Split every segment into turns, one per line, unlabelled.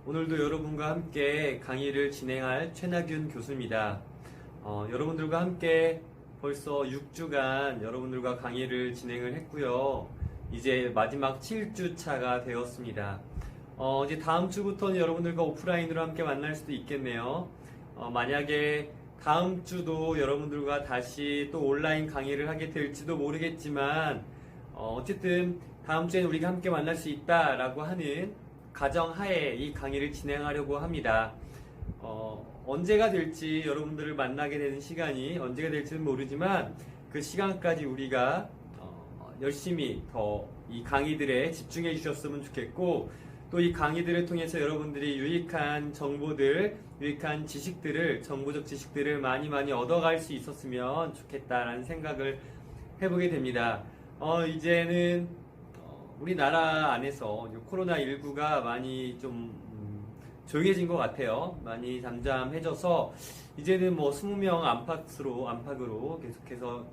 오늘도 여러분과 함께 강의를 진행할 최낙윤 교수입니다. 여러분들과 함께 벌써 6주간 여러분들과 강의를 진행을 했고요. 이제 마지막 7주차가 되었습니다. 이제 다음 주부터는 여러분들과 오프라인으로 함께 만날 수도 있겠네요. 만약에 다음 주도 여러분들과 다시 또 온라인 강의를 하게 될지도 모르겠지만, 어쨌든 다음 주에는 우리가 함께 만날 수 있다라고 하는 가정하에 이 강의를 진행하려고 합니다. 언제가 될지 여러분들을 만나게 되는 시간이 언제가 될지는 모르지만 그 시간까지 우리가 열심히 더 이 강의들에 집중해 주셨으면 좋겠고, 또 이 강의들을 통해서 여러분들이 유익한 정보들, 유익한 지식들을, 정보적 지식들을 많이 얻어갈 수 있었으면 좋겠다라는 생각을 해보게 됩니다. 이제는 우리나라 안에서 코로나19가 많이 좀 조용해진 것 같아요. 많이 잠잠해져서 이제는 뭐 20명 안팎으로 계속해서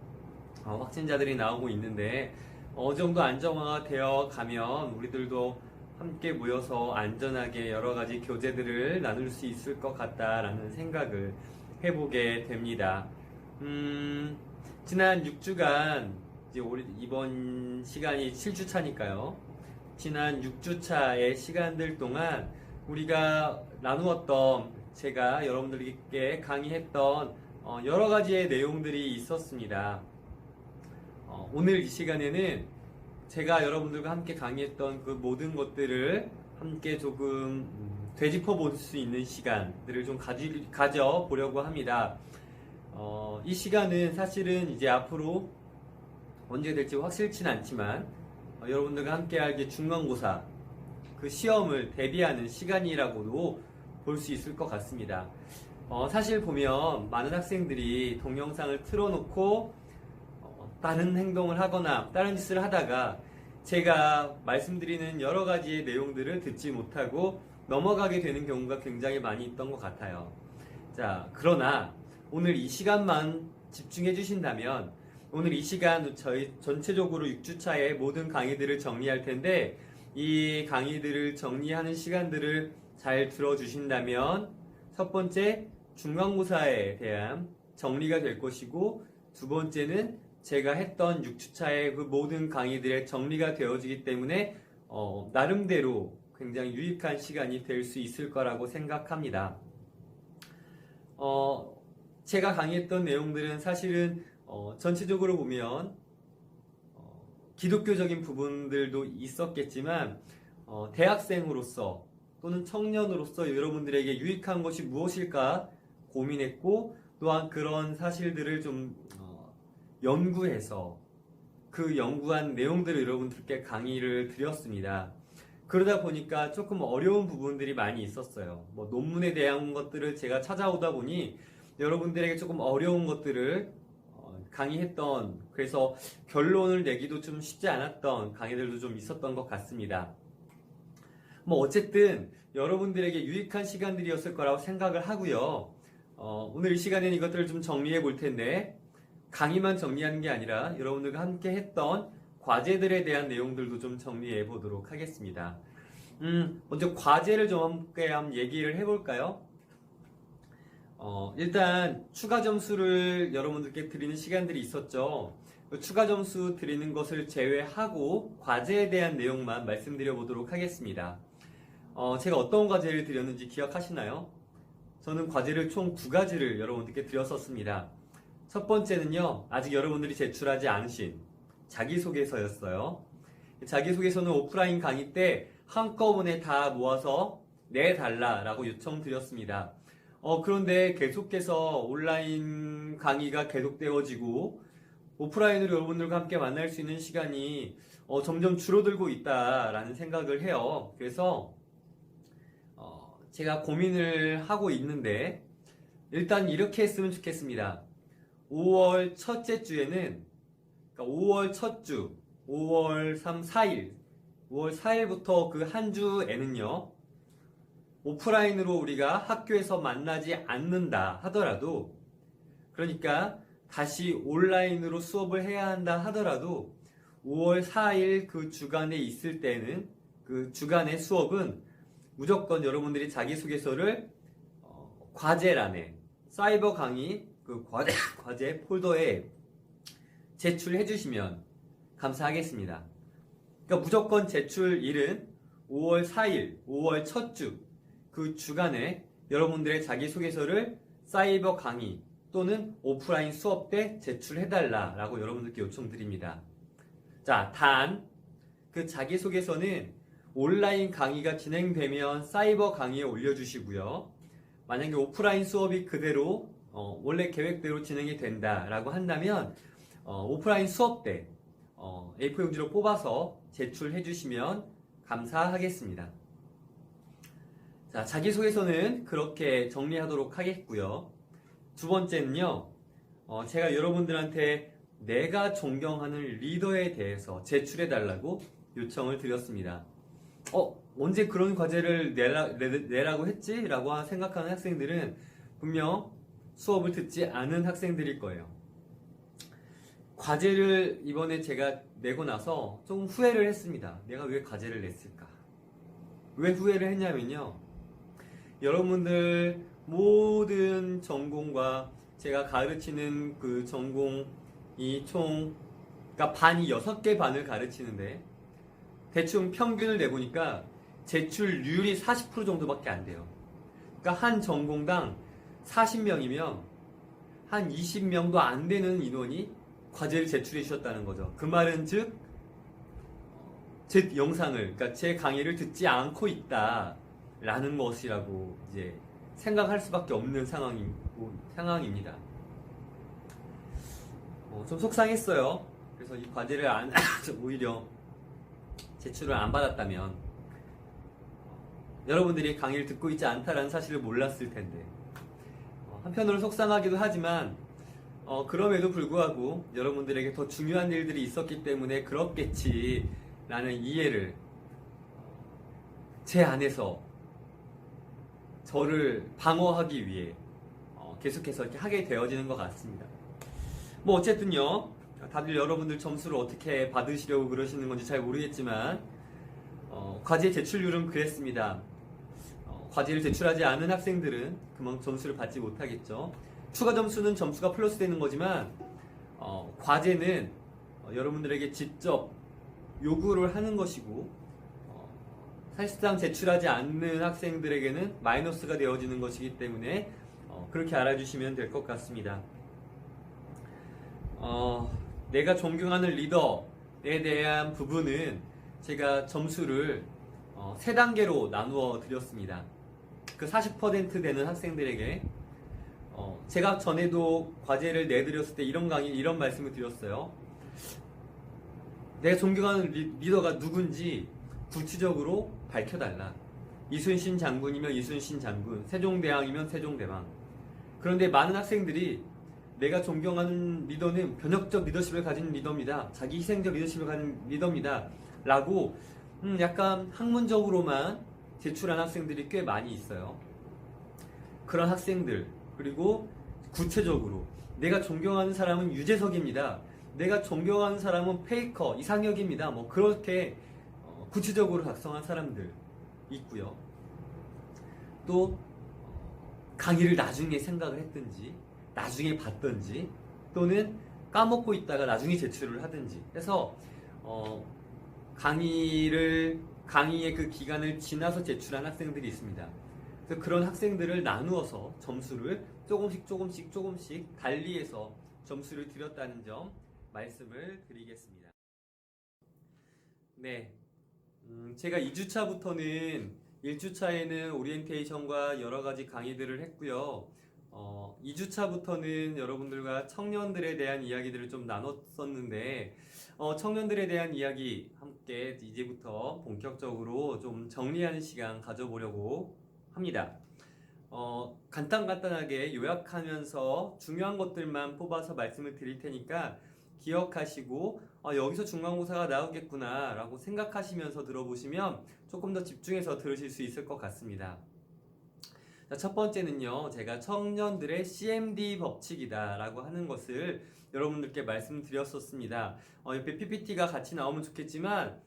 확진자들이 나오고 있는데, 어느 정도 안정화가 되어 가면 우리들도 함께 모여서 안전하게 여러 가지 교제들을 나눌 수 있을 것 같다라는 생각을 해보게 됩니다. 지난 6주간, 이제 이번 시간이 7주차니까요. 지난 6주차의 시간들 동안 우리가 나누었던, 제가 여러분들께 강의했던 여러 가지의 내용들이 있었습니다. 오늘 이 시간에는 제가 여러분들과 함께 강의했던 그 모든 것들을 함께 조금 되짚어 볼 수 있는 시간들을 좀 가져보려고 합니다. 이 시간은 사실은 이제 앞으로 언제 될지 확실치는 않지만 여러분들과 함께 할 중간고사 그 시험을 대비하는 시간이라고도 볼 수 있을 것 같습니다. 사실 보면 많은 학생들이 동영상을 틀어놓고 다른 행동을 하거나 다른 짓을 하다가 제가 말씀드리는 여러 가지의 내용들을 듣지 못하고 넘어가게 되는 경우가 굉장히 많이 있던 것 같아요. 자, 그러나 오늘 이 시간만 집중해 주신다면, 오늘 이 시간 저희 전체적으로 6주차의 모든 강의들을 정리할 텐데, 이 강의들을 정리하는 시간들을 잘 들어주신다면 첫 번째 중간고사에 대한 정리가 될 것이고, 두 번째는 제가 했던 6주차의 그 모든 강의들의 정리가 되어지기 때문에 나름대로 굉장히 유익한 시간이 될 수 있을 거라고 생각합니다. 제가 강의했던 내용들은 사실은 전체적으로 보면 기독교적인 부분들도 있었겠지만 대학생으로서 또는 청년으로서 여러분들에게 유익한 것이 무엇일까 고민했고, 또한 그런 사실들을 좀 연구해서 그 연구한 내용들을 여러분들께 강의를 드렸습니다. 그러다 보니까 조금 어려운 부분들이 많이 있었어요. 뭐 논문에 대한 것들을 제가 찾아오다 보니 여러분들에게 조금 어려운 것들을 강의했던, 그래서 결론을 내기도 좀 쉽지 않았던 강의들도 좀 있었던 것 같습니다. 뭐 어쨌든 여러분들에게 유익한 시간들이었을 거라고 생각을 하고요. 오늘 이 시간에는 이것들을 좀 정리해 볼 텐데, 강의만 정리하는 게 아니라 여러분들과 함께 했던 과제들에 대한 내용들도 좀 정리해 보도록 하겠습니다. 먼저 과제를 좀 함께 한번 얘기를 해볼까요? 일단 추가 점수를 여러분들께 드리는 시간들이 있었죠. 추가 점수 드리는 것을 제외하고 과제에 대한 내용만 말씀드려 보도록 하겠습니다. 제가 어떤 과제를 드렸는지 기억하시나요? 저는 과제를 총 2가지를 여러분들께 드렸었습니다. 첫 번째는요, 아직 여러분들이 제출하지 않으신 자기소개서였어요. 자기소개서는 오프라인 강의 때 한꺼번에 다 모아서 내달라라고 요청드렸습니다. 그런데 계속해서 온라인 강의가 계속되어지고 오프라인으로 여러분들과 함께 만날 수 있는 시간이 점점 줄어들고 있다라는 생각을 해요. 그래서 제가 고민을 하고 있는데, 일단 이렇게 했으면 좋겠습니다. 5월 첫째 주에는, 그러니까 5월 첫 주, 5월 3, 4일, 5월 4일부터 그 한 주에는요, 오프라인으로 우리가 학교에서 만나지 않는다 하더라도, 그러니까 다시 온라인으로 수업을 해야 한다 하더라도 5월 4일 그 주간에 있을 때는, 그 주간의 수업은 무조건 여러분들이 자기소개서를 과제란에 사이버 강의 그 과제 폴더에 제출해 주시면 감사하겠습니다. 그러니까 무조건 제출일은 5월 4일, 5월 첫 주, 그 주간에 여러분들의 자기소개서를 사이버 강의 또는 오프라인 수업 때 제출해달라라고 여러분들께 요청드립니다. 자, 단, 그 자기소개서는 온라인 강의가 진행되면 사이버 강의에 올려주시고요. 만약에 오프라인 수업이 그대로 원래 계획대로 진행이 된다라고 한다면 오프라인 수업 때 A4 용지로 뽑아서 제출해 주시면 감사하겠습니다. 자, 자기소개서는 그렇게 정리하도록 하겠고요. 두 번째는요, 제가 여러분들한테 내가 존경하는 리더에 대해서 제출해 달라고 요청을 드렸습니다. 언제 그런 과제를 내라고 했지? 라고 생각하는 학생들은 분명 수업을 듣지 않은 학생들일 거예요. 과제를 이번에 제가 내고 나서 좀 후회를 했습니다. 내가 왜 과제를 냈을까? 왜 후회를 했냐면요. 여러분들 모든 전공과 제가 가르치는 그 전공이 그러니까 반이 6개 반을 가르치는데 대충 평균을 내보니까 제출률이 40% 정도밖에 안 돼요. 그러니까 한 전공당 40명이면 한 20명도 안 되는 인원이 과제를 제출해 주셨다는 거죠. 그 말은 즉, 제 영상을, 그러니까 제 강의를 듣지 않고 있다라는 것이라고 이제 생각할 수밖에 없는 상황입니다. 좀 속상했어요. 그래서 이 과제를 오히려 제출을 안 받았다면 여러분들이 강의를 듣고 있지 않다라는 사실을 몰랐을 텐데 한편으로 속상하기도 하지만 그럼에도 불구하고 여러분들에게 더 중요한 일들이 있었기 때문에 그렇겠지 라는 이해를 제 안에서 저를 방어하기 위해 계속해서 이렇게 하게 되어지는 것 같습니다. 뭐 어쨌든요, 다들 여러분들 점수를 어떻게 받으시려고 그러시는 건지 잘 모르겠지만 과제 제출률은 그랬습니다. 과제를 제출하지 않은 학생들은 그만큼 점수를 받지 못하겠죠. 추가 점수는 점수가 플러스 되는 거지만 과제는 여러분들에게 직접 요구를 하는 것이고 사실상 제출하지 않는 학생들에게는 마이너스가 되어지는 것이기 때문에 그렇게 알아주시면 될 것 같습니다. 내가 존경하는 리더에 대한 부분은 제가 점수를 3단계로 나누어 드렸습니다. 그 40% 되는 학생들에게 제가 전에도 과제를 내드렸을 때 이런 말씀을 드렸어요. 내가 존경하는 리더가 누군지 구체적으로 밝혀달라. 이순신 장군이면 이순신 장군, 세종대왕이면 세종대왕. 그런데 많은 학생들이 내가 존경하는 리더는 변혁적 리더십을 가진 리더입니다. 자기 희생적 리더십을 가진 리더입니다. 라고 약간 학문적으로만 제출한 학생들이 꽤 많이 있어요. 그런 학생들, 그리고 구체적으로 내가 존경하는 사람은 유재석입니다. 내가 존경하는 사람은 페이커, 이상혁입니다. 뭐 그렇게 구체적으로 작성한 사람들 있고요. 또 강의를 나중에 생각을 했든지 나중에 봤든지 또는 까먹고 있다가 나중에 제출을 하든지 해서 강의의 그 기간을 지나서 제출한 학생들이 있습니다. 그래서 그런 학생들을 나누어서 점수를 조금씩 달리해서 점수를 드렸다는 점 말씀을 드리겠습니다. 네, 제가 2주차부터는 1주차에는 오리엔테이션과 여러가지 강의들을 했고요. 2주차부터는 여러분들과 청년들에 대한 이야기들을 좀 나눴었는데 청년들에 대한 이야기 함께 이제부터 본격적으로 좀 정리하는 시간 가져보려고 합니다. 간단하게 요약하면서 중요한 것들만 뽑아서 말씀을 드릴 테니까 기억하시고 여기서 중간고사가 나오겠구나 라고 생각하시면서 들어보시면 조금 더 집중해서 들으실 수 있을 것 같습니다. 자, 첫 번째는요, 제가 청년들의 CMD 법칙이다 라고 하는 것을 여러분들께 말씀드렸었습니다. 옆에 PPT가 같이 나오면 좋겠지만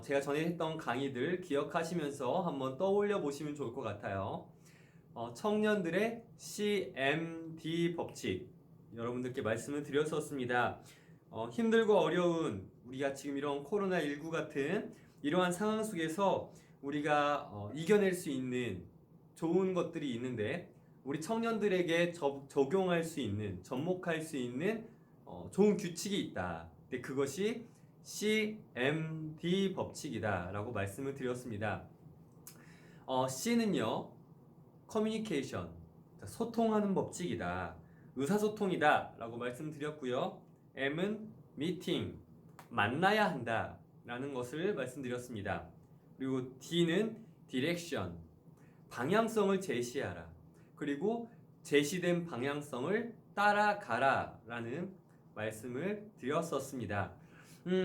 제가 전에 했던 강의들 기억하시면서 한번 떠올려 보시면 좋을 것 같아요. 청년들의 CMD 법칙 여러분들께 말씀을 드렸었습니다. 힘들고 어려운 우리가 지금 이런 코로나19 같은 이러한 상황 속에서 우리가 이겨낼 수 있는 좋은 것들이 있는데 우리 청년들에게 적용할 수 있는 접목할 수 있는 좋은 규칙이 있다. 근데 그것이 CMD 법칙이다 라고 말씀을 드렸습니다. C는요 커뮤니케이션, 소통하는 법칙이다, 의사소통이다 라고 말씀드렸고요. M은 미팅, 만나야 한다 라는 것을 말씀드렸습니다. 그리고 D는 디렉션, 방향성을 제시하라. 그리고 제시된 방향성을 따라가라 라는 말씀을 드렸었습니다.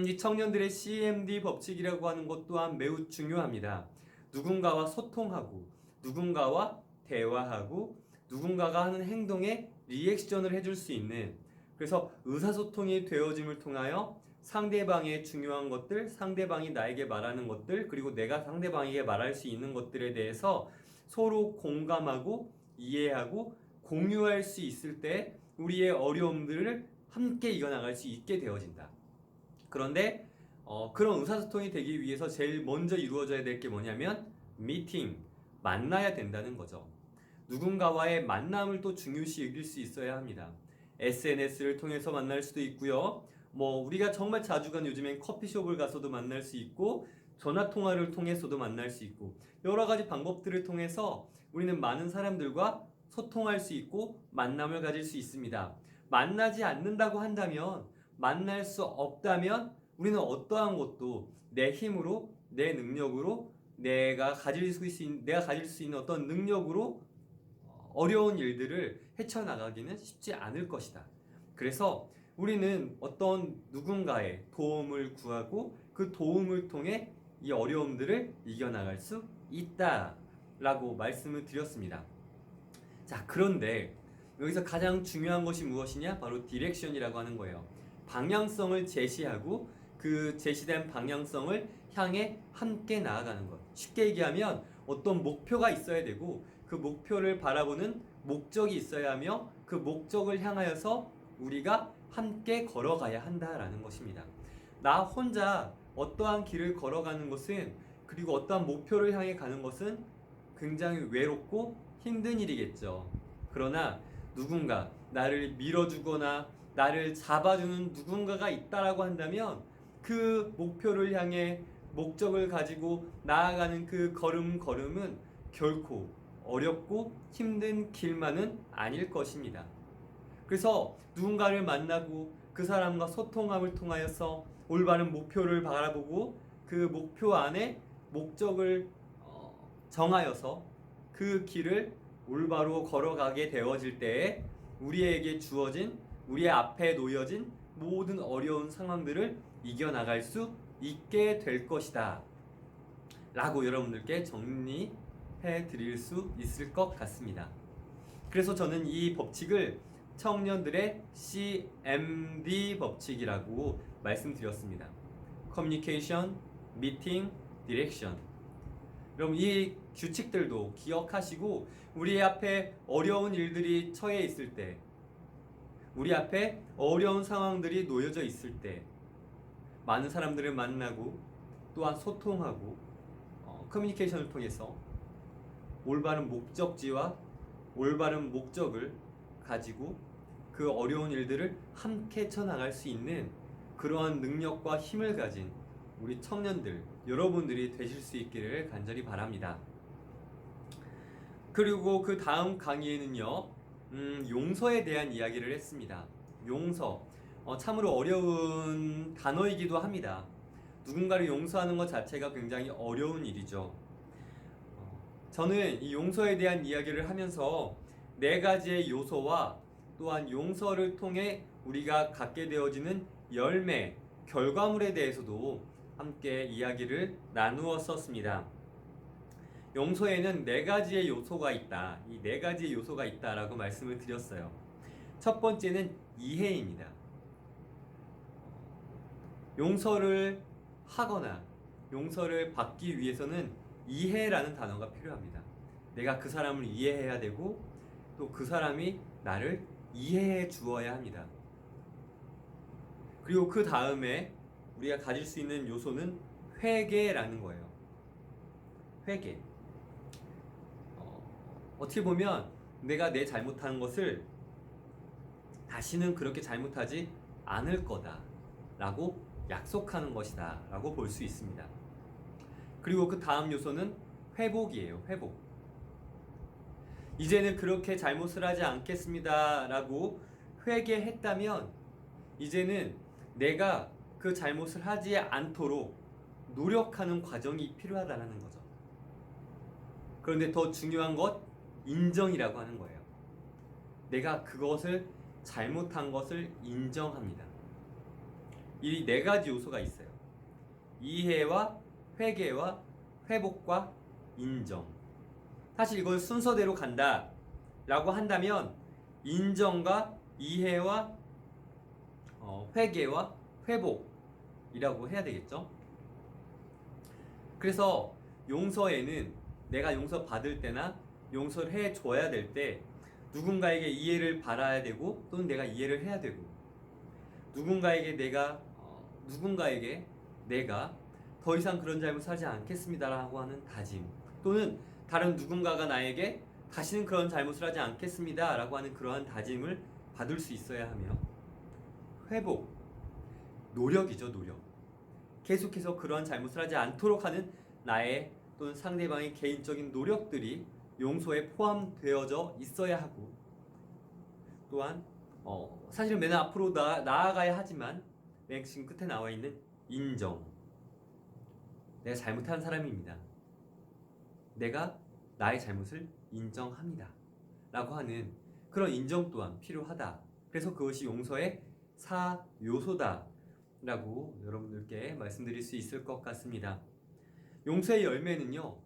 이 청년들의 CMD 법칙이라고 하는 것 또한 매우 중요합니다. 누군가와 소통하고 누군가와 대화하고 누군가가 하는 행동에 리액션을 해줄 수 있는, 그래서 의사소통이 되어짐을 통하여 상대방의 중요한 것들, 상대방이 나에게 말하는 것들, 그리고 내가 상대방에게 말할 수 있는 것들에 대해서 서로 공감하고 이해하고 공유할 수 있을 때 우리의 어려움들을 함께 이겨나갈 수 있게 되어진다. 그런데 그런 의사소통이 되기 위해서 제일 먼저 이루어져야 될 게 뭐냐면 미팅, 만나야 된다는 거죠. 누군가와의 만남을 또 중요시 여길 수 있어야 합니다. SNS를 통해서 만날 수도 있고요. 우리가 정말 자주 간 요즘엔 커피숍을 가서도 만날 수 있고 전화통화를 통해서도 만날 수 있고 여러 가지 방법들을 통해서 우리는 많은 사람들과 소통할 수 있고 만남을 가질 수 있습니다. 만나지 않는다고 한다면, 만날 수 없다면 우리는 어떠한 것도 내 힘으로, 내 능력으로, 내가 가질 수 있는 어떤 능력으로 어려운 일들을 헤쳐나가기는 쉽지 않을 것이다. 그래서 우리는 어떤 누군가의 도움을 구하고 그 도움을 통해 이 어려움들을 이겨나갈 수 있다라고 말씀을 드렸습니다. 자, 그런데 여기서 가장 중요한 것이 무엇이냐? 바로 디렉션이라고 하는 거예요. 방향성을 제시하고 그 제시된 방향성을 향해 함께 나아가는 것. 쉽게 얘기하면 어떤 목표가 있어야 되고 그 목표를 바라보는 목적이 있어야 하며 그 목적을 향하여서 우리가 함께 걸어가야 한다라는 것입니다. 나 혼자 어떠한 길을 걸어가는 것은, 그리고 어떠한 목표를 향해 가는 것은 굉장히 외롭고 힘든 일이겠죠. 그러나 누군가 나를 밀어주거나 나를 잡아주는 누군가가 있다라고 한다면 그 목표를 향해 목적을 가지고 나아가는 그 걸음걸음은 결코 어렵고 힘든 길만은 아닐 것입니다. 그래서 누군가를 만나고 그 사람과 소통함을 통하여서 올바른 목표를 바라보고 그 목표 안에 목적을 정하여서 그 길을 올바로 걸어가게 되어질 때에 우리에게 주어진, 우리의 앞에 놓여진 모든 어려운 상황들을 이겨나갈 수 있게 될 것이다 라고 여러분들께 정리해 드릴 수 있을 것 같습니다. 그래서 저는 이 법칙을 청년들의 CMD 법칙이라고 말씀드렸습니다. 커뮤니케이션, 미팅, 디렉션. 그럼 이 규칙들도 기억하시고 우리 앞에 어려운 일들이 처해 있을 때, 우리 앞에 어려운 상황들이 놓여져 있을 때 많은 사람들을 만나고 또한 소통하고 커뮤니케이션을 통해서 올바른 목적지와 올바른 목적을 가지고 그 어려운 일들을 함께 쳐나갈 수 있는 그러한 능력과 힘을 가진 우리 청년들, 여러분들이 되실 수 있기를 간절히 바랍니다. 그리고 그 다음 강의에는요, 용서에 대한 이야기를 했습니다. 용서. 참으로 어려운 단어이기도 합니다. 누군가를 용서하는 것 자체가 굉장히 어려운 일이죠. 저는 이 용서에 대한 이야기를 하면서 네 가지의 요소와 또한 용서를 통해 우리가 갖게 되어지는 열매, 결과물에 대해서도 함께 이야기를 나누었었습니다. 용서에는 네 가지의 요소가 있다. 이 네 가지의 요소가 있다라고 말씀을 드렸어요. 첫 번째는 이해입니다. 용서를 하거나 용서를 받기 위해서는 이해라는 단어가 필요합니다. 내가 그 사람을 이해해야 되고 또 그 사람이 나를 이해해 주어야 합니다. 그리고 그 다음에 우리가 가질 수 있는 요소는 회개라는 거예요. 회개. 어떻게 보면 내가 내 잘못한 것을 다시는 그렇게 잘못하지 않을 거다 라고 약속하는 것이다 라고 볼 수 있습니다. 그리고 그 다음 요소는 회복이에요. 회복. 이제는 그렇게 잘못을 하지 않겠습니다 라고 회개했다면 이제는 내가 그 잘못을 하지 않도록 노력하는 과정이 필요하다는 거죠. 그런데 더 중요한 것, 인정이라고 하는 거예요. 내가 그것을 잘못한 것을 인정합니다. 이 네 가지 요소가 있어요. 이해와 회개와 회복과 인정. 사실 이걸 순서대로 간다 라고 한다면 인정과 이해와 회개와 회복이라고 해야 되겠죠. 그래서 용서에는 내가 용서 받을 때나 용서를 해줘야 될 때 누군가에게 이해를 바라야 되고 또는 내가 이해를 해야 되고 누군가에게 내가 더 이상 그런 잘못을 하지 않겠습니다라고 하는 다짐 또는 다른 누군가가 나에게 다시는 그런 잘못을 하지 않겠습니다라고 하는 그러한 다짐을 받을 수 있어야 하며 회복, 노력이죠. 노력. 계속해서 그러한 잘못을 하지 않도록 하는 나의 또는 상대방의 개인적인 노력들이 용서에 포함되어져 있어야 하고 또한 사실은 맨 앞으로 나아가야 하지만 맨 지금 끝에 나와 있는 인정. 내가 잘못한 사람입니다. 내가 나의 잘못을 인정합니다. 라고 하는 그런 인정 또한 필요하다. 그래서 그것이 용서의 4요소다. 라고 여러분들께 말씀드릴 수 있을 것 같습니다. 용서의 열매는요,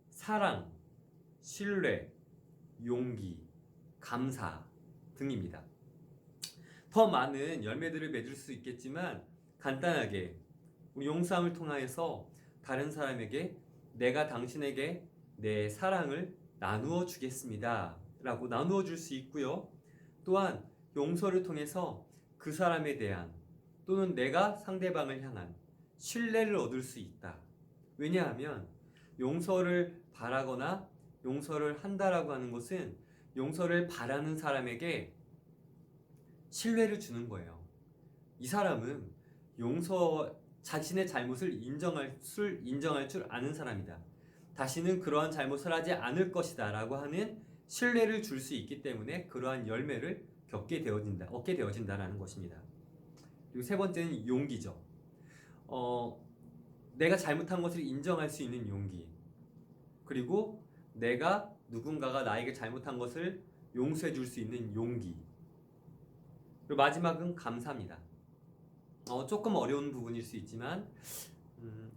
사랑, 신뢰, 용기, 감사 등입니다. 더 많은 열매들을 맺을 수 있겠지만 간단하게 우리 용서함을 통하여서 다른 사람에게 내가 당신에게 내 사랑을 나누어 주겠습니다 라고 나누어 줄 수 있고요. 또한 용서를 통해서 그 사람에 대한 또는 내가 상대방을 향한 신뢰를 얻을 수 있다. 왜냐하면 용서를 바라거나 용서를 한다라고 하는 것은 용서를 바라는 사람에게 신뢰를 주는 거예요. 이 사람은 자신의 잘못을 인정할 줄 아는 사람이다. 다시는 그러한 잘못을 하지 않을 것이다 라고 하는 신뢰를 줄 수 있기 때문에 그러한 열매를 얻게 되어진다라는 것입니다. 그리고 세 번째는 용기죠. 내가 잘못한 것을 인정할 수 있는 용기. 그리고 내가 누군가가 나에게 잘못한 것을 용서해 줄 수 있는 용기. 그리고 마지막은 감사입니다. 조금 어려운 부분일 수 있지만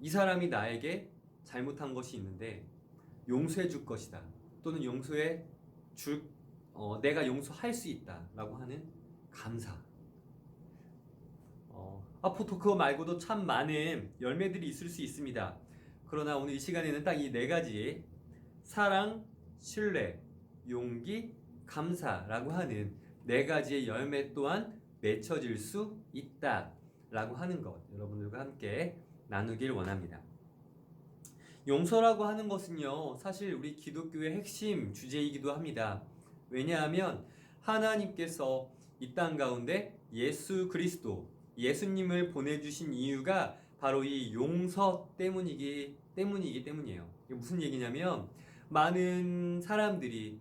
이 사람이 나에게 잘못한 것이 있는데 용서해 줄 것이다. 또는 내가 용서할 수 있다 라고 하는 감사. 앞으로 그거 말고도 참 많은 열매들이 있을 수 있습니다. 그러나 오늘 이 시간에는 딱 이 네 가지 사랑, 신뢰, 용기, 감사라고 하는 네 가지의 열매 또한 맺혀질 수 있다 라고 하는 것 여러분들과 함께 나누길 원합니다. 용서라고 하는 것은요, 사실 우리 기독교의 핵심 주제이기도 합니다. 왜냐하면 하나님께서 이 땅 가운데 예수 그리스도, 예수님을 보내주신 이유가 바로 이 용서 때문이기 때문이에요. 이게 무슨 얘기냐면 많은 사람들이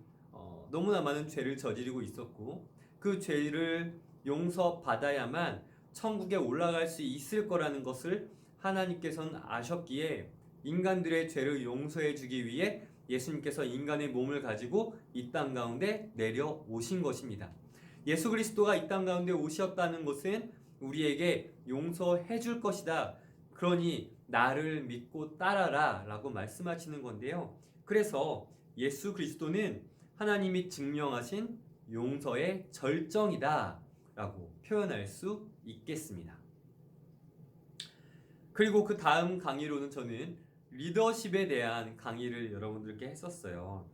너무나 많은 죄를 저지르고 있었고 그 죄를 용서받아야만 천국에 올라갈 수 있을 거라는 것을 하나님께서는 아셨기에 인간들의 죄를 용서해 주기 위해 예수님께서 인간의 몸을 가지고 이 땅 가운데 내려오신 것입니다. 예수 그리스도가 이 땅 가운데 오셨다는 것은 우리에게 용서해 줄 것이다. 그러니 나를 믿고 따라라 라고 말씀하시는 건데요. 그래서 예수 그리스도는 하나님이 증명하신 용서의 절정이다 라고 표현할 수 있겠습니다. 그리고 그 다음 강의로는 저는 리더십에 대한 강의를 여러분들께 했었어요.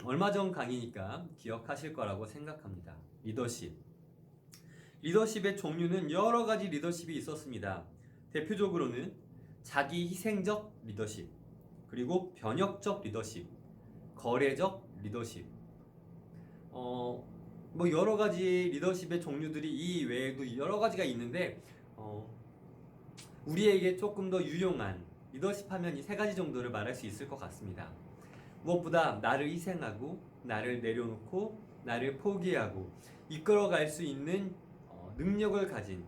얼마 전 강의니까 기억하실 거라고 생각합니다. 리더십. 리더십의 종류는 여러 가지 리더십이 있었습니다. 대표적으로는 자기 희생적 리더십, 그리고 변혁적 리더십, 거래적 리더십. 뭐 여러 가지 리더십의 종류들이 이 외에도 여러 가지가 있는데 우리에게 조금 더 유용한 리더십 하면 이 세 가지 정도를 말할 수 있을 것 같습니다. 무엇보다 나를 희생하고 나를 내려놓고 나를 포기하고 이끌어갈 수 있는 능력을 가진,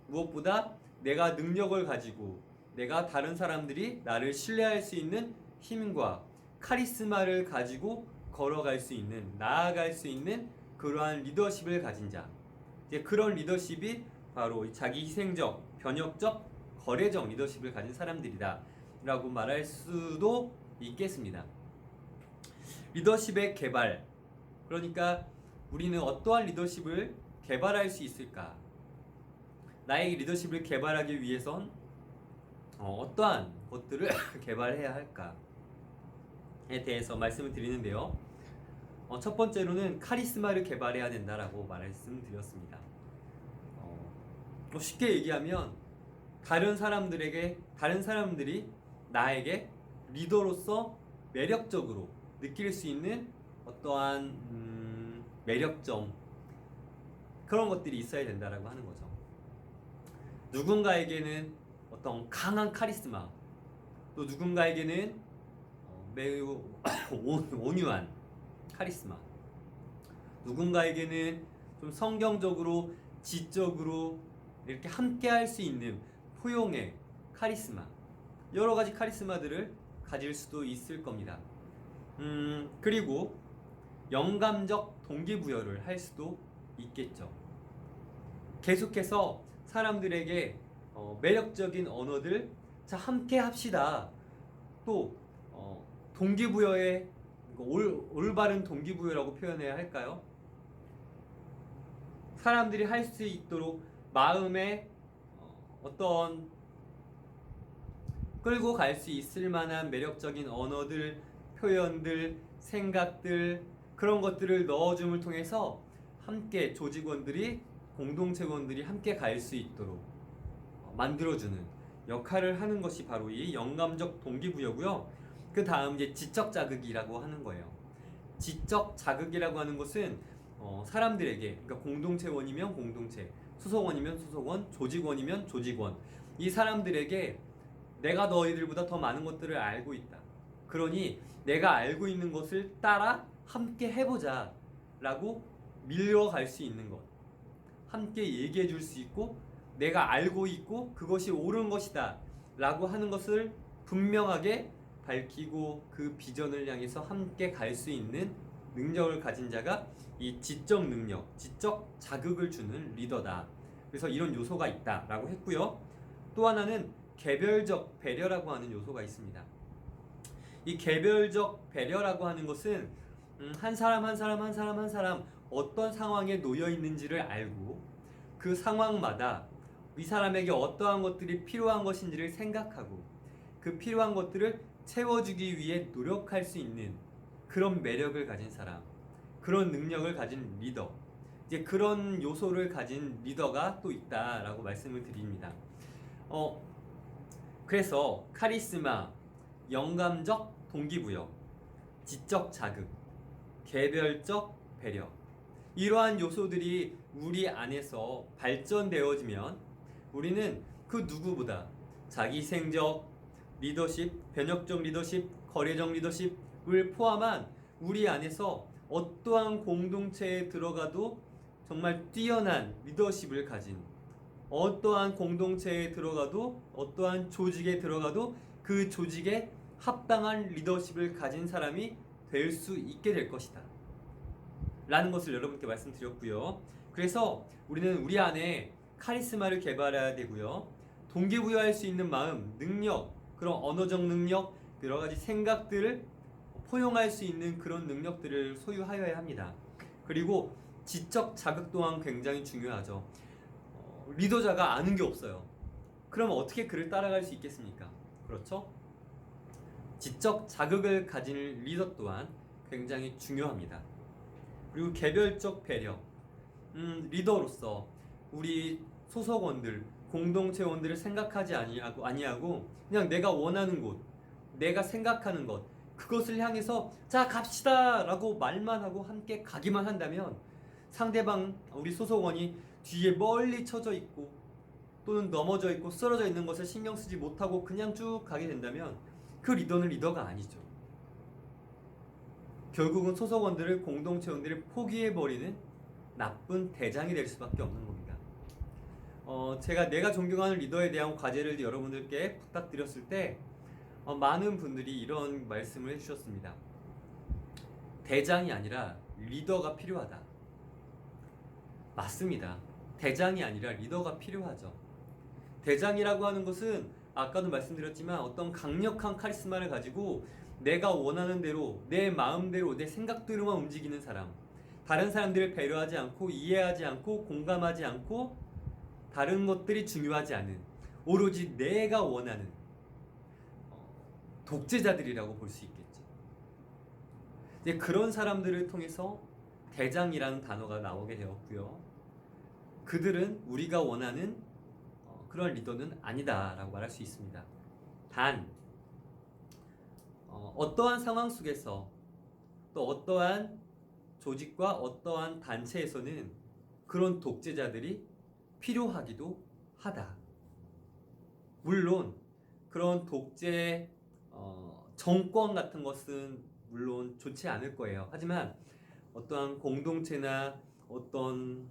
무엇보다 내가 능력을 가지고 내가 다른 사람들이 나를 신뢰할 수 있는 힘과 카리스마를 가지고 걸어갈 수 있는, 나아갈 수 있는 그러한 리더십을 가진 자. 이제 그런 리더십이 바로 자기 희생적, 변혁적, 거래적 리더십을 가진 사람들이다 라고 말할 수도 있겠습니다. 리더십의 개발, 그러니까 우리는 어떠한 리더십을 개발할 수 있을까? 나의 리더십을 개발하기 위해선 어떠한 것들을 개발해야 할까에 대해서 말씀을 드리는데요. 첫 번째로는 카리스마를 개발해야 된다라고 말씀드렸습니다. 쉽게 얘기하면 다른 사람들이 나에게 리더로서 매력적으로 느낄 수 있는 어떠한 매력점, 그런 것들이 있어야 된다라고 하는 거죠. 누군가에게는 어떤 강한 카리스마, 또 누군가에게는 매우 온유한 카리스마, 누군가에게는 좀 성경적으로 지적으로 이렇게 함께 할 수 있는 포용의 카리스마, 여러 가지 카리스마들을 가질 수도 있을 겁니다. 그리고 영감적 동기부여를 할 수도 있겠죠. 계속해서 사람들에게 매력적인 언어들, 자 함께 합시다. 또 동기부여의 올바른 동기부여라고 표현해야 할까요? 사람들이 할 수 있도록 마음에 어떤 끌고 갈 수 있을 만한 매력적인 언어들, 표현들, 생각들, 그런 것들을 넣어줌을 통해서 함께 조직원들이, 공동체원들이 함께 갈 수 있도록 만들어주는 역할을 하는 것이 바로 이 영감적 동기부여고요. 그 다음 이제 지적 자극이라고 하는 거예요. 지적 자극이라고 하는 것은 사람들에게, 그러니까 공동체원이면 공동체, 수소원이면 수소원, 조직원이면 조직원, 이 사람들에게 내가 너희들보다 더 많은 것들을 알고 있다. 그러니 내가 알고 있는 것을 따라 함께 해보자 라고 밀려갈 수 있는 것, 함께 얘기해 줄 수 있고 내가 알고 있고 그것이 옳은 것이다 라고 하는 것을 분명하게 밝히고 그 비전을 향해서 함께 갈 수 있는 능력을 가진 자가 이 지적 능력, 지적 자극을 주는 리더다. 그래서 이런 요소가 있다 라고 했고요. 또 하나는 개별적 배려라고 하는 요소가 있습니다. 이 개별적 배려라고 하는 것은 한 사람 어떤 상황에 놓여 있는지를 알고 그 상황마다 이 사람에게 어떠한 것들이 필요한 것인지를 생각하고 그 필요한 것들을 채워주기 위해 노력할 수 있는 그런 매력을 가진 사람, 그런 능력을 가진 리더, 이제 그런 요소를 가진 리더가 또 있다라고 말씀을 드립니다. 그래서 카리스마, 영감적 동기부여, 지적 자극, 개별적 배려, 이러한 요소들이 우리 안에서 발전되어지면 우리는 그 누구보다 자기생적 리더십, 변혁적 리더십, 거래적 리더십을 포함한 우리 안에서 어떠한 공동체에 들어가도 정말 뛰어난 리더십을 가진, 어떠한 공동체에 들어가도, 어떠한 조직에 들어가도 그 조직에 합당한 리더십을 가진 사람이 될 수 있게 될 것이다 라는 것을 여러분께 말씀드렸고요. 그래서 우리는 우리 안에 카리스마를 개발해야 되고요. 동기부여할 수 있는 마음, 능력, 그런 언어적 능력, 여러 가지 생각들을 포용할 수 있는 그런 능력들을 소유하여야 합니다. 그리고 지적 자극 또한 굉장히 중요하죠. 리더자가 아는 게 없어요. 그럼 어떻게 그를 따라갈 수 있겠습니까? 그렇죠? 지적 자극을 가진 리더 또한 굉장히 중요합니다. 그리고 개별적 배려. 리더로서 우리 소속원들, 공동체원들을 생각하지 아니하고 그냥 내가 원하는 곳, 내가 생각하는 것, 그것을 향해서 자 갑시다 라고 말만 하고 함께 가기만 한다면 상대방 우리 소속원이 뒤에 멀리 처져 있고 또는 넘어져 있고 쓰러져 있는 것을 신경 쓰지 못하고 그냥 쭉 가게 된다면 그 리더는 리더가 아니죠. 결국은 소속원들을 공동체원들을 포기해버리는 나쁜 대장이 될 수밖에 없는 겁니다. 내가 존경하는 리더에 대한 과제를 여러분들께 부탁드렸을 때 많은 분들이 이런 말씀을 해주셨습니다. 대장이 아니라 리더가 필요하다. 맞습니다. 대장이 아니라 리더가 필요하죠. 대장이라고 하는 것은 아까도 말씀드렸지만 어떤 강력한 카리스마를 가지고 내가 원하는 대로 내 마음대로 내 생각대로만 움직이는 사람, 다른 사람들을 배려하지 않고 이해하지 않고 공감하지 않고 다른 것들이 중요하지 않은 오로지 내가 원하는 독재자들이라고 볼 수 있겠죠. 이제 그런 사람들을 통해서 대장이라는 단어가 나오게 되었고요. 그들은 우리가 원하는 그런 리더는 아니다라고 말할 수 있습니다. 단 어떠한 상황 속에서 또 어떠한 조직과 어떠한 단체에서는 그런 독재자들이 필요하기도 하다. 물론 그런 독재 정권 같은 것은 물론 좋지 않을 거예요. 하지만 어떠한 공동체나 어떤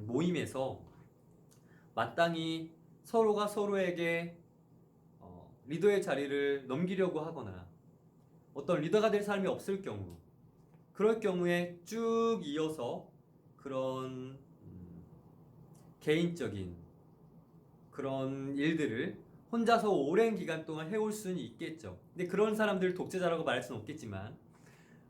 모임에서 마땅히 서로가 서로에게 리더의 자리를 넘기려고 하거나 어떤 리더가 될 사람이 없을 경우, 그럴 경우에 쭉 이어서 그런 개인적인 그런 일들을 혼자서 오랜 기간 동안 해올 수는 있겠죠. 근데 그런 사람들을 독재자라고 말할 수는 없겠지만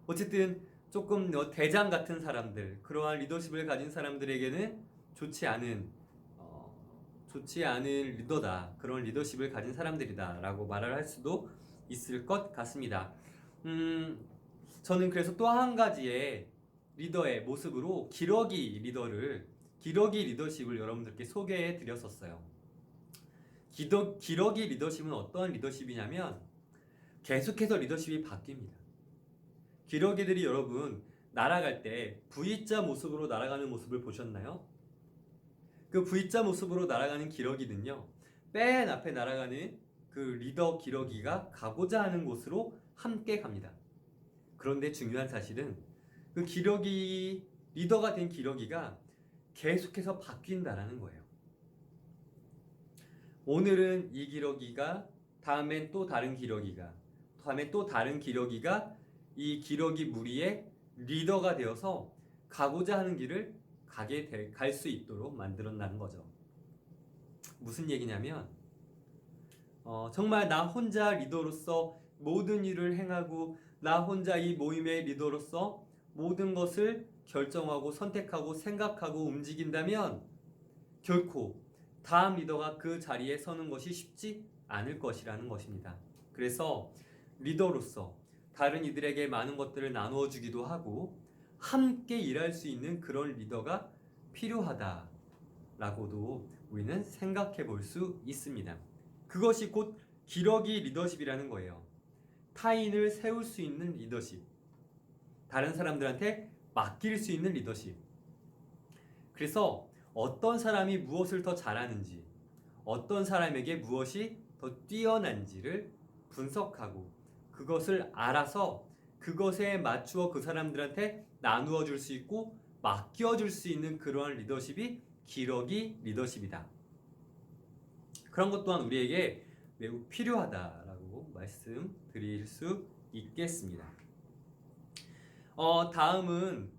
어쨌든 조금 대장 같은 사람들, 그러한 리더십을 가진 사람들에게는 좋지 않은 리더다, 그런 리더십을 가진 사람들이다 라고 말을 할 수도 있을 것 같습니다. 저는 그래서 또 한 가지의 리더의 모습으로 기러기 리더십을 여러분들께 소개해 드렸었어요. 기러기 리더십은 어떤 리더십이냐면 계속해서 리더십이 바뀝니다. 기러기들이 여러분 날아갈 때 V자 모습으로 날아가는 모습을 보셨나요? 그 V자 모습으로 날아가는 기러기는요, 맨 앞에 날아가는 그 리더 기러기가 가고자 하는 곳으로 함께 갑니다. 그런데 중요한 사실은 그 리더가 된 기러기가 계속해서 바뀐다라는 거예요. 오늘은 이 기러기가, 다음엔 또 다른 기러기가, 다음에 또 다른 기러기가 이 기러기 무리의 리더가 되어서 가고자 하는 길을 갈 수 있도록 만들었다는 거죠. 무슨 얘기냐면 정말 나 혼자 리더로서 모든 일을 행하고 나 혼자 이 모임의 리더로서 모든 것을 결정하고 선택하고 생각하고 움직인다면 결코 다음 리더가 그 자리에 서는 것이 쉽지 않을 것이라는 것입니다. 그래서 리더로서 다른 이들에게 많은 것들을 나누어 주기도 하고 함께 일할 수 있는 그런 리더가 필요하다라고도 우리는 생각해 볼 수 있습니다. 그것이 곧 기러기 리더십이라는 거예요. 타인을 세울 수 있는 리더십, 다른 사람들한테 맡길 수 있는 리더십. 그래서 어떤 사람이 무엇을 더 잘하는지, 어떤 사람에게 무엇이 더 뛰어난지를 분석하고 그것을 알아서 그것에 맞추어 그 사람들한테 나누어 줄 수 있고 맡겨 줄 수 있는 그러한 리더십이 기러기 리더십이다. 그런 것 또한 우리에게 매우 필요하다라고 말씀드릴 수 있겠습니다. 다음은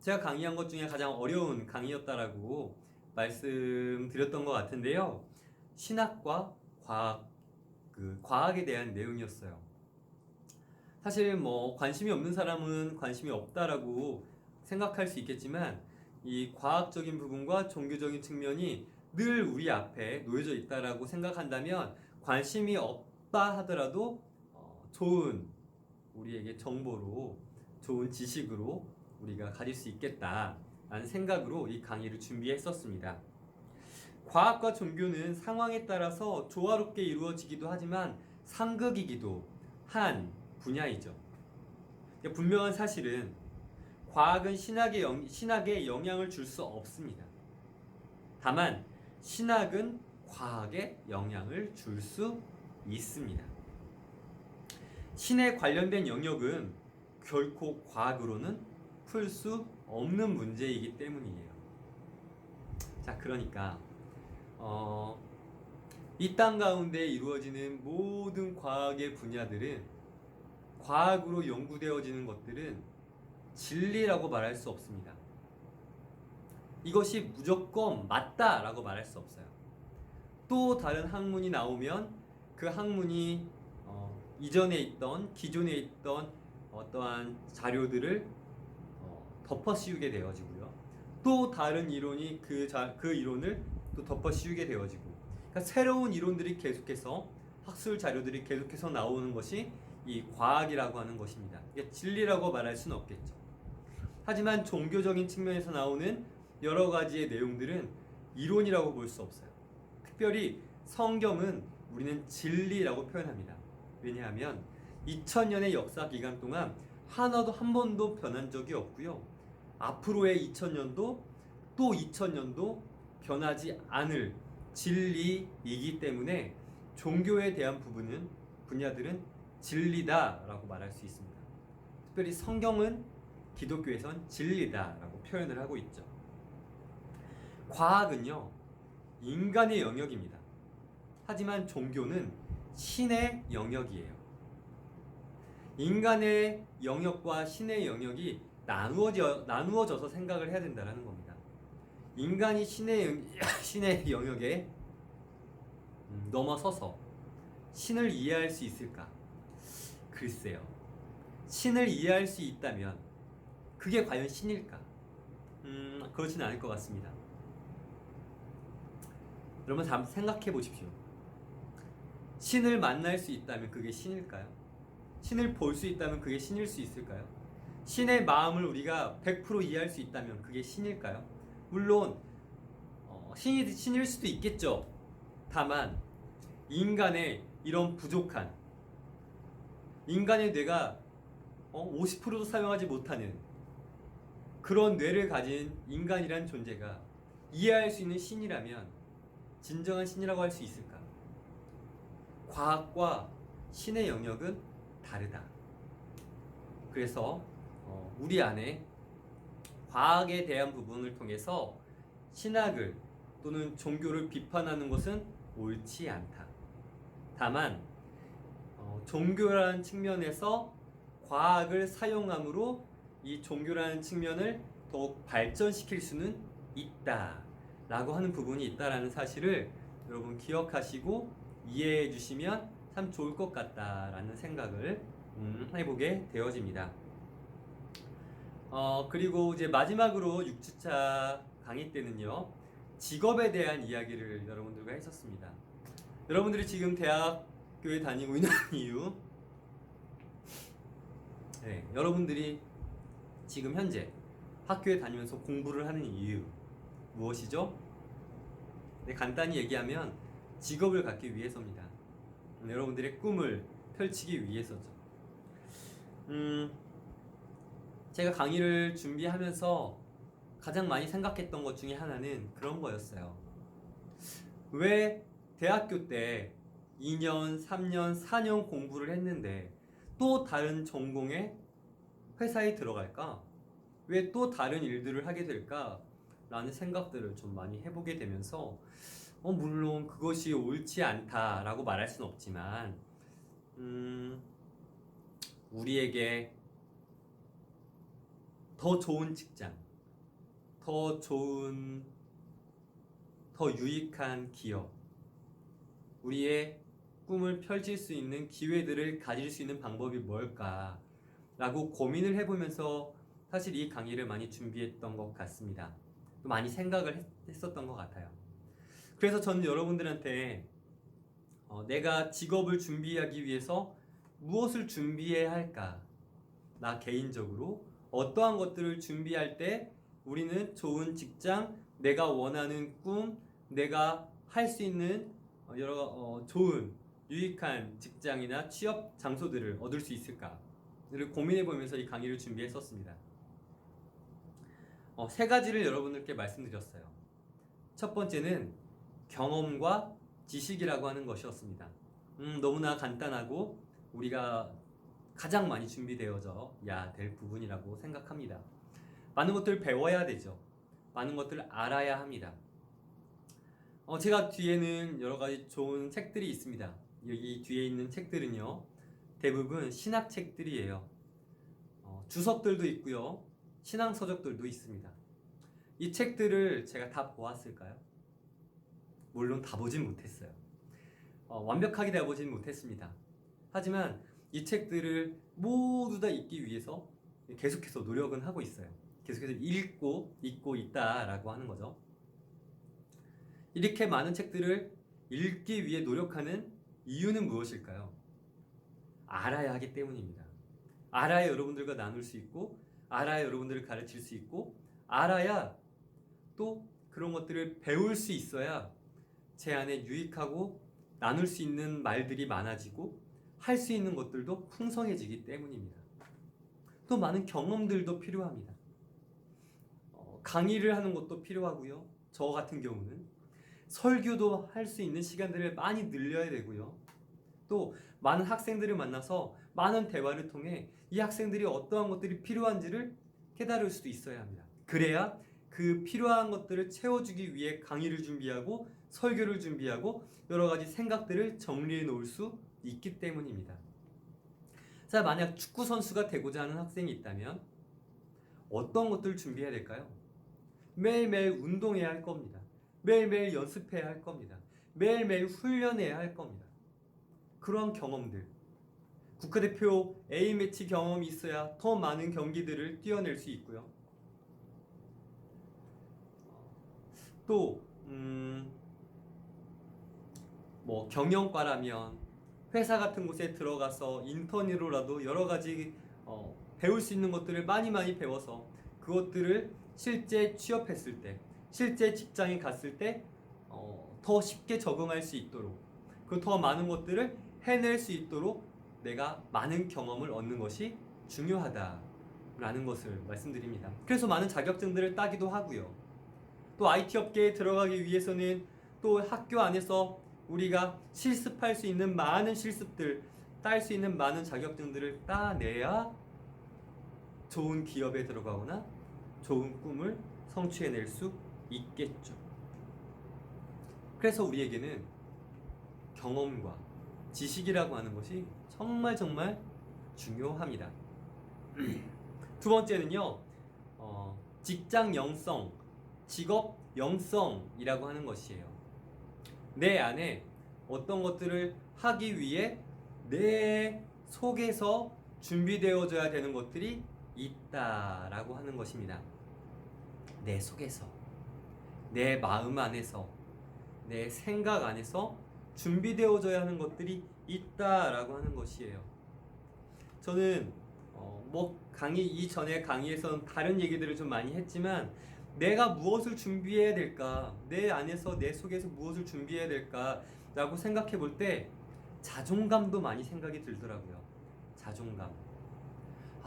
제가 강의한 것 중에 가장 어려운 강의였다라고 말씀드렸던 것 같은데요. 신학과 과학에 대한 내용이었어요. 사실 관심이 없는 사람은 관심이 없다라고 생각할 수 있겠지만 이 과학적인 부분과 종교적인 측면이 늘 우리 앞에 놓여져 있다라고 생각한다면 관심이 없다 하더라도 좋은 우리에게 정보로 좋은 지식으로 우리가 가질 수 있겠다라는 생각으로 이 강의를 준비했었습니다. 과학과 종교는 상황에 따라서 조화롭게 이루어지기도 하지만 상극이기도 한 분야이죠. 분명한 사실은 과학은 신학에 영향을 줄 수 없습니다. 다만 신학은 과학에 영향을 줄 수 있습니다. 신에 관련된 영역은 결코 과학으로는 풀 수 없는 문제이기 때문이에요. 자, 그러니까 이 땅 가운데 이루어지는 모든 과학의 분야들은, 과학으로 연구되어지는 것들은 진리라고 말할 수 없습니다. 이것이 무조건 맞다라고 말할 수 없어요. 또 다른 학문이 나오면 그 학문이 이전에 있던, 기존에 있던 어떠한 자료들을 덮어씌우게 되어지고요. 또 다른 이론이 그 이론을 또 덮어씌우게 되어지고, 그러니까 새로운 이론들이 계속해서, 학술 자료들이 계속해서 나오는 것이 이 과학이라고 하는 것입니다. 이게 진리라고 말할 수는 없겠죠. 하지만 종교적인 측면에서 나오는 여러 가지의 내용들은 이론이라고 볼 수 없어요. 특별히 성경은 우리는 진리라고 표현합니다. 왜냐하면 2000년의 역사 기간 동안 하나도 한 번도 변한 적이 없고요. 앞으로의 2000년도 또 2000년도 변하지 않을 진리이기 때문에 종교에 대한 분야들은 진리다라고 말할 수 있습니다. 특별히 성경은 기독교에선 진리다라고 표현을 하고 있죠. 과학은요, 인간의 영역입니다. 하지만 종교는 신의 영역이에요. 인간의 영역과 신의 영역이 나누어져서 생각을 해야 된다는 겁니다. 인간이 신의 영역에 넘어서서 신을 이해할 수 있을까? 글쎄요. 신을 이해할 수 있다면 그게 과연 신일까? 그렇지는 않을 것 같습니다. 여러분 한번 생각해 보십시오. 신을 만날 수 있다면 그게 신일까요? 신을 볼 수 있다면 그게 신일 수 있을까요? 신의 마음을 우리가 100% 이해할 수 있다면 그게 신일까요? 물론 신일 수도 있겠죠. 다만 인간의 이런 부족한, 인간의 뇌가 50%도 사용하지 못하는 그런 뇌를 가진 인간이란 존재가 이해할 수 있는 신이라면 진정한 신이라고 할 수 있을까? 과학과 신의 영역은 다르다. 그래서 우리 안에 과학에 대한 부분을 통해서 신학을 또는 종교를 비판하는 것은 옳지 않다. 다만 종교라는 측면에서 과학을 사용함으로 이 종교라는 측면을 더욱 발전시킬 수는 있다 라고 하는 부분이 있다라는 사실을 여러분 기억하시고 이해해 주시면 참 좋을 것 같다라는 생각을 해보게 되어집니다. 그리고 이제 마지막으로 6주차 강의 때는요, 직업에 대한 이야기를 여러분들과 했었습니다. 여러분들이 지금 대학교에 다니고 있는 이유, 여러분들이 지금 현재 학교에 다니면서 공부를 하는 이유 무엇이죠? 간단히 얘기하면 직업을 갖기 위해서입니다. 여러분들의 꿈을 펼치기 위해서죠. 제가 강의를 준비하면서 가장 많이 생각했던 것 중에 하나는 그런 거였어요. 왜 대학교 때 2년, 3년, 4년 공부를 했는데 또 다른 전공의 회사에 들어갈까? 왜 또 다른 일들을 하게 될까? 라는 생각들을 좀 많이 해보게 되면서 물론 그것이 옳지 않다라고 말할 수는 없지만 우리에게 더 좋은 직장, 더 좋은, 더 유익한 기업, 우리의 꿈을 펼칠 수 있는 기회들을 가질 수 있는 방법이 뭘까 라고 고민을 해보면서 사실 이 강의를 많이 준비했던 것 같습니다. 또 많이 생각을 했었던 것 같아요. 그래서 저는 여러분들한테 내가 직업을 준비하기 위해서 무엇을 준비해야 할까? 나 개인적으로 어떠한 것들을 준비할 때 우리는 좋은 직장, 내가 원하는 꿈, 내가 할 수 있는 좋은 유익한 직장이나 취업 장소들을 얻을 수 있을까를 고민해 보면서 이 강의를 준비했었습니다. 세 가지를 여러분들께 말씀드렸어요. 첫 번째는 경험과 지식이라고 하는 것이었습니다. 너무나 간단하고 우리가 가장 많이 준비되어져야 될 부분이라고 생각합니다. 많은 것들을 배워야 되죠. 많은 것들을 알아야 합니다. 제가 뒤에는 여러 가지 좋은 책들이 있습니다. 여기 뒤에 있는 책들은요, 대부분 신학 책들이에요. 주석들도 있고요, 신앙 서적들도 있습니다. 이 책들을 제가 다 보았을까요? 물론 다 보진 못했어요. 완벽하게 다 보진 못했습니다. 하지만 이 책들을 모두 다 읽기 위해서 계속해서 노력은 하고 있어요. 계속해서 읽고 있다라고 하는 거죠. 이렇게 많은 책들을 읽기 위해 노력하는 이유는 무엇일까요? 알아야 하기 때문입니다. 알아야 여러분들과 나눌 수 있고, 알아야 여러분들을 가르칠 수 있고, 알아야 또 그런 것들을 배울 수 있어야 제 안에 유익하고 나눌 수 있는 말들이 많아지고 할 수 있는 것들도 풍성해지기 때문입니다. 또 많은 경험들도 필요합니다. 강의를 하는 것도 필요하고요. 저 같은 경우는 설교도 할 수 있는 시간들을 많이 늘려야 되고요. 또 많은 학생들을 만나서 많은 대화를 통해 이 학생들이 어떠한 것들이 필요한지를 깨달을 수도 있어야 합니다. 그래야 그 필요한 것들을 채워주기 위해 강의를 준비하고 설교를 준비하고 여러 가지 생각들을 정리해 놓을 수 있기 때문입니다. 자, 만약 축구 선수가 되고자 하는 학생이 있다면 어떤 것들을 준비해야 될까요? 매일매일 운동해야 할 겁니다. 매일매일 연습해야 할 겁니다. 매일매일 훈련해야 할 겁니다. 그런 경험들, 국가대표 A매치 경험이 있어야 더 많은 경기들을 뛰어낼 수 있고요. 또 경영과라면 회사 같은 곳에 들어가서 인턴으로라도 여러 가지 배울 수 있는 것들을 많이 배워서 그것들을 실제 취업했을 때, 실제 직장에 갔을 때 더 쉽게 적응할 수 있도록, 그 더 많은 것들을 해낼 수 있도록 내가 많은 경험을 얻는 것이 중요하다라는 것을 말씀드립니다. 그래서 많은 자격증들을 따기도 하고요. 또 IT 업계에 들어가기 위해서는 또 학교 안에서 우리가 실습할 수 있는 많은 실습들, 딸 수 있는 많은 자격증들을 따내야 좋은 기업에 들어가거나 좋은 꿈을 성취해낼 수 있겠죠. 그래서 우리에게는 경험과 지식이라고 하는 것이 정말 중요합니다. 두 번째는요, 직장 영성, 직업 영성이라고 하는 것이에요. 내 안에 어떤 것들을 하기 위해 내 속에서 준비되어져야 되는 것들이 있다라고 하는 것입니다. 내 속에서, 내 마음 안에서, 내 생각 안에서 준비되어져야 하는 것들이 있다라고 하는 것이에요. 저는 이전에 강의에서는 다른 얘기들을 좀 많이 했지만 내가 무엇을 준비해야 될까, 내 안에서 내 속에서 무엇을 준비해야 될까 라고 생각해 볼 때 자존감도 많이 생각이 들더라고요. 자존감.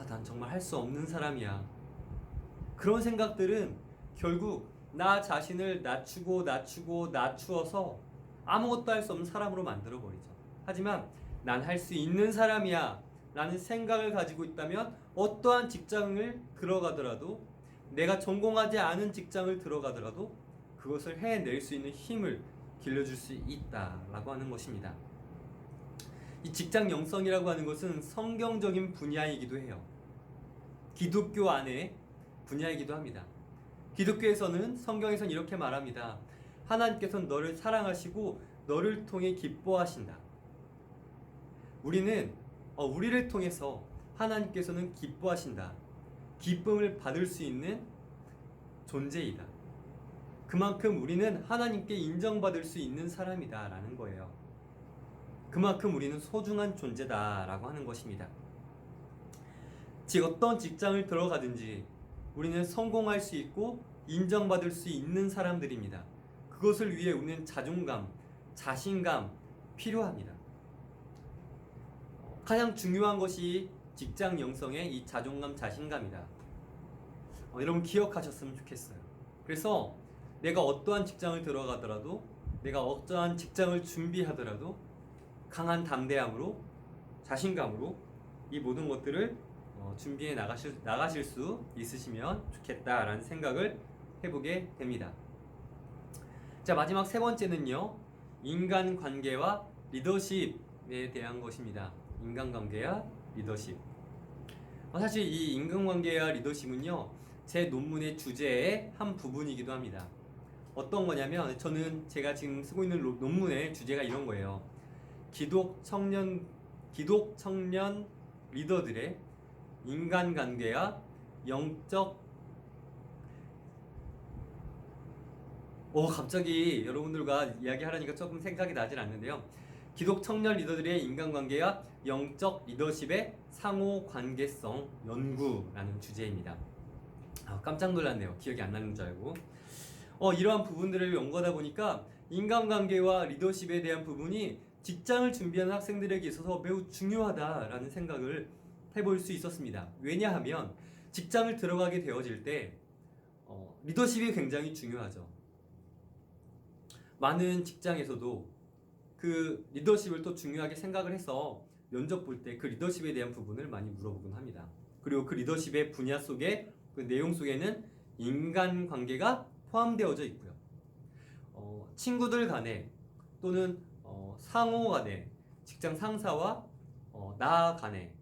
난 정말 할 수 없는 사람이야. 그런 생각들은 결국 나 자신을 낮추어서 아무것도 할 수 없는 사람으로 만들어 버리죠. 하지만 난 할 수 있는 사람이야 라는 생각을 가지고 있다면 어떠한 직장을 들어가더라도, 내가 전공하지 않은 직장을 들어가더라도 그것을 해낼 수 있는 힘을 길러줄 수 있다라고 하는 것입니다. 이 직장 영성이라고 하는 것은 성경적인 분야이기도 해요. 기독교 안에 분야이기도 합니다. 기독교에서는, 성경에서는 이렇게 말합니다. 하나님께서는 너를 사랑하시고 너를 통해 기뻐하신다. 우리를 통해서 하나님께서는 기뻐하신다. 기쁨을 받을 수 있는 존재이다. 그만큼 우리는 하나님께 인정받을 수 있는 사람이다라는 거예요. 그만큼 우리는 소중한 존재다라고 하는 것입니다. 즉 어떤 직장을 들어가든지 우리는 성공할 수 있고 인정받을 수 있는 사람들입니다. 그것을 위해 우리는 자존감, 자신감 필요합니다. 가장 중요한 것이 직장 영성의 이 자존감, 자신감이다. 여러분 기억하셨으면 좋겠어요. 그래서 내가 어떠한 직장을 들어가더라도, 내가 어떠한 직장을 준비하더라도 강한 담대함으로, 자신감으로 이 모든 것들을 준비해 나가실 수 있으시면 좋겠다라는 생각을 해보게 됩니다. 자, 마지막 세 번째는요, 인간관계와 리더십에 대한 것입니다. 인간관계와 리더십. 사실 이 인간관계와 리더십은요, 제 논문의 주제의 한 부분이기도 합니다. 어떤 거냐면, 제가 지금 쓰고 있는 논문의 주제가 이런 거예요. 기독 청년 리더들의 인간관계와 영적 갑자기 여러분들과 이야기하려니까 조금 생각이 나질 않는데요. 기독 청년 리더들의 인간관계와 영적 리더십의 상호관계성 연구라는 주제입니다. 깜짝 놀랐네요. 기억이 안 나는 줄 알고. 이러한 부분들을 연구하다 보니까 인간관계와 리더십에 대한 부분이 직장을 준비하는 학생들에게 있어서 매우 중요하다라는 생각을 해볼 수 있었습니다. 왜냐하면 직장을 들어가게 되어질 때 리더십이 굉장히 중요하죠. 많은 직장에서도 그 리더십을 또 중요하게 생각을 해서 면접 볼 때 그 리더십에 대한 부분을 많이 물어보곤 합니다. 그리고 그 리더십의 분야 속에 그 내용 속에는 인간관계가 포함되어져 있고요. 친구들 간에 또는 상호 간에, 직장 상사와 나 간에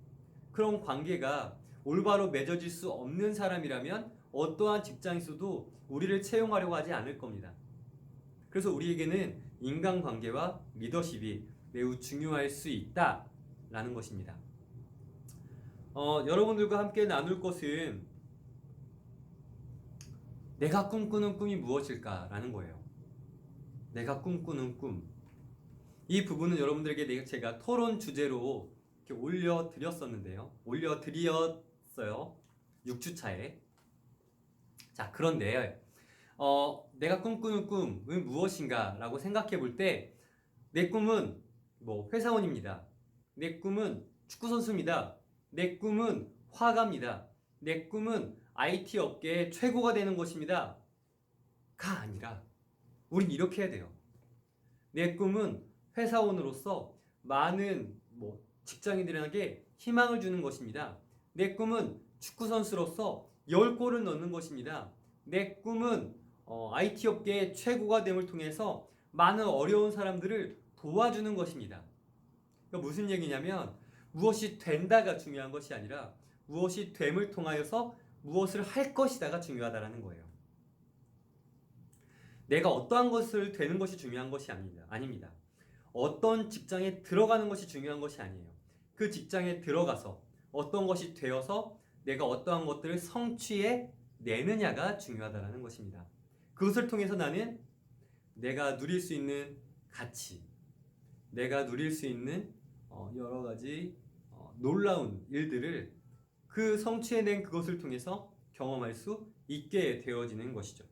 그런 관계가 올바로 맺어질 수 없는 사람이라면 어떠한 직장에서도 우리를 채용하려고 하지 않을 겁니다. 그래서 우리에게는 인간관계와 리더십이 매우 중요할 수 있다라는 것입니다. 여러분들과 함께 나눌 것은 내가 꿈꾸는 꿈이 무엇일까라는 거예요. 내가 꿈꾸는 꿈. 이 부분은 여러분들에게 제가 토론 주제로 이렇게 올려드렸어요. 6주차에. 자, 그런데 내가 꿈꾸는 꿈은 무엇인가 라고 생각해 볼 때 내 꿈은 회사원입니다. 내 꿈은 축구선수입니다. 내 꿈은 화가입니다. 내 꿈은 IT 업계의 최고가 되는 것입니다. 가 아니라 우린 이렇게 해야 돼요. 내 꿈은 회사원으로서 많은 직장인들에게 희망을 주는 것입니다. 내 꿈은 축구선수로서 10골을 넣는 것입니다. 내 꿈은 IT 업계의 최고가 됨을 통해서 많은 어려운 사람들을 도와주는 것입니다. 그러니까 무슨 얘기냐면 무엇이 된다가 중요한 것이 아니라 무엇이 됨을 통하여서 무엇을 할 것이다가 중요하다라는 거예요. 내가 어떠한 것을 되는 것이 중요한 것이 아닙니다. 어떤 직장에 들어가는 것이 중요한 것이 아니에요. 그 직장에 들어가서 어떤 것이 되어서 내가 어떠한 것들을 성취해 내느냐가 중요하다라는 것입니다. 그것을 통해서 나는 내가 누릴 수 있는 가치, 내가 누릴 수 있는 여러 가지 놀라운 일들을 그 성취해낸 그것을 통해서 경험할 수 있게 되어지는 것이죠.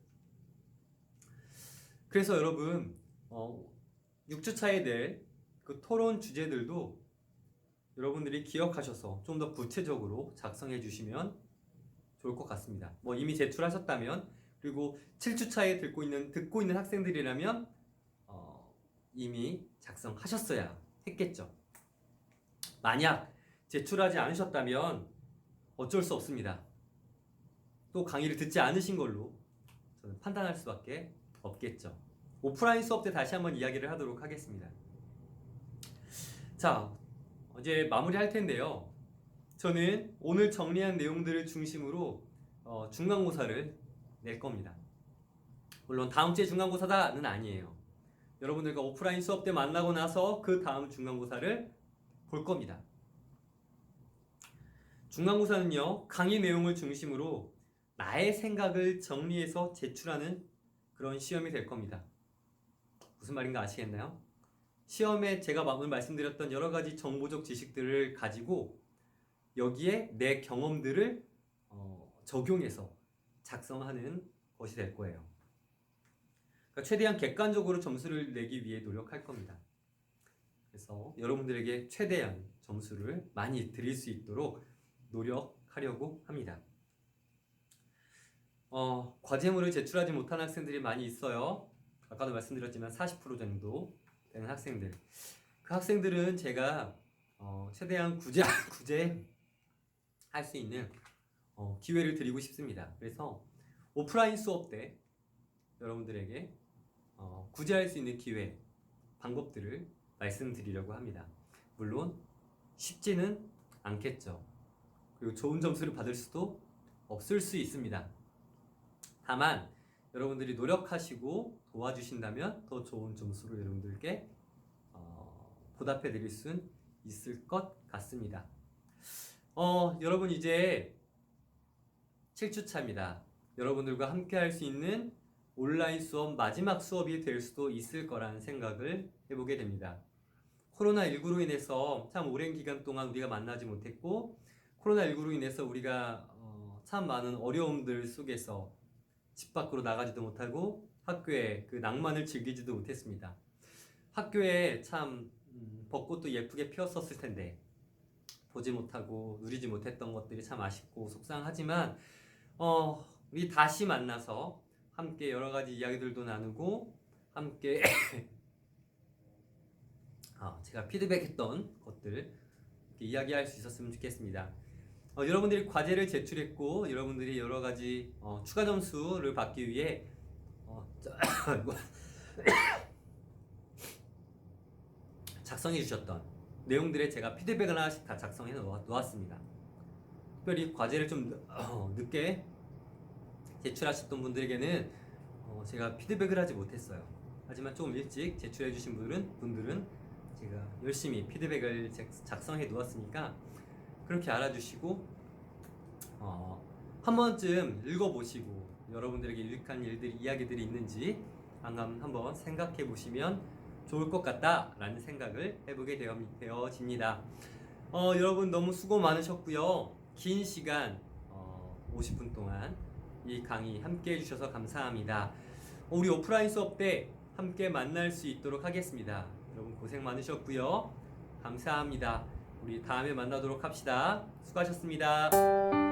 그래서 여러분 6주차에 될 그 토론 주제들도 여러분들이 기억하셔서 좀 더 구체적으로 작성해 주시면 좋을 것 같습니다. 이미 제출하셨다면, 그리고 7주차에 듣고 있는 학생들이라면 이미 작성하셨어야 했겠죠. 만약 제출하지 않으셨다면 어쩔 수 없습니다. 또 강의를 듣지 않으신 걸로 저는 판단할 수밖에 없겠죠. 오프라인 수업 때 다시 한번 이야기를 하도록 하겠습니다. 자, 이제 마무리할 텐데요. 저는 오늘 정리한 내용들을 중심으로 중간고사를 낼 겁니다. 물론 다음 주에 중간고사다는 아니에요. 여러분들과 오프라인 수업 때 만나고 나서 그 다음 중간고사를 볼 겁니다. 중간고사는요, 강의 내용을 중심으로 나의 생각을 정리해서 제출하는 그런 시험이 될 겁니다. 무슨 말인가 아시겠나요? 시험에 제가 오늘 말씀드렸던 여러 가지 정보적 지식들을 가지고 여기에 내 경험들을 적용해서 작성하는 것이 될 거예요. 그러니까 최대한 객관적으로 점수를 내기 위해 노력할 겁니다. 그래서 여러분들에게 최대한 점수를 많이 드릴 수 있도록 노력하려고 합니다. 과제물을 제출하지 못한 학생들이 많이 있어요. 아까도 말씀드렸지만 40% 정도 되는 학생들. 그 학생들은 제가 최대한 구제할 수 있는 기회를 드리고 싶습니다. 그래서 오프라인 수업 때 여러분들에게 구제할 수 있는 기회, 방법들을 말씀드리려고 합니다. 물론 쉽지는 않겠죠. 그리고 좋은 점수를 받을 수도 없을 수 있습니다. 다만 여러분들이 노력하시고 도와주신다면 더 좋은 점수로 여러분들께 보답해 드릴 수 있을 것 같습니다. 여러분 이제 7주차입니다. 여러분들과 함께 할 수 있는 온라인 수업 마지막 수업이 될 수도 있을 거라는 생각을 해보게 됩니다. 코로나19로 인해서 참 오랜 기간 동안 우리가 만나지 못했고 코로나19로 인해서 우리가 참 많은 어려움들 속에서 집 밖으로 나가지도 못하고 학교에 그 낭만을 즐기지도 못했습니다. 학교에 참 벚꽃도 예쁘게 피었었을 텐데 보지 못하고 누리지 못했던 것들이 참 아쉽고 속상하지만 우리 다시 만나서 함께 여러 가지 이야기들도 나누고 함께 제가 피드백했던 것들 이야기할 수 있었으면 좋겠습니다. 여러분들이 과제를 제출했고 여러분들이 여러 가지 추가 점수를 받기 위해 작성해 주셨던 내용들에 제가 피드백을 하나씩 다 작성해 놓았습니다. 특별히 과제를 좀 늦게 제출하셨던 분들에게는 제가 피드백을 하지 못했어요. 하지만 조금 일찍 제출해 주신 분들은 제가 열심히 피드백을 작성해 놓았으니까 그렇게 알아주시고 한 번쯤 읽어보시고 여러분들에게 유익한 이야기들이 있는지 한번 생각해 보시면 좋을 것 같다라는 생각을 해보게 되어집니다. 여러분 너무 수고 많으셨고요. 긴 시간 50분 동안 이 강의 함께 해주셔서 감사합니다. 우리 오프라인 수업 때 함께 만날 수 있도록 하겠습니다. 여러분 고생 많으셨고요. 감사합니다. 우리 다음에 만나도록 합시다. 수고하셨습니다.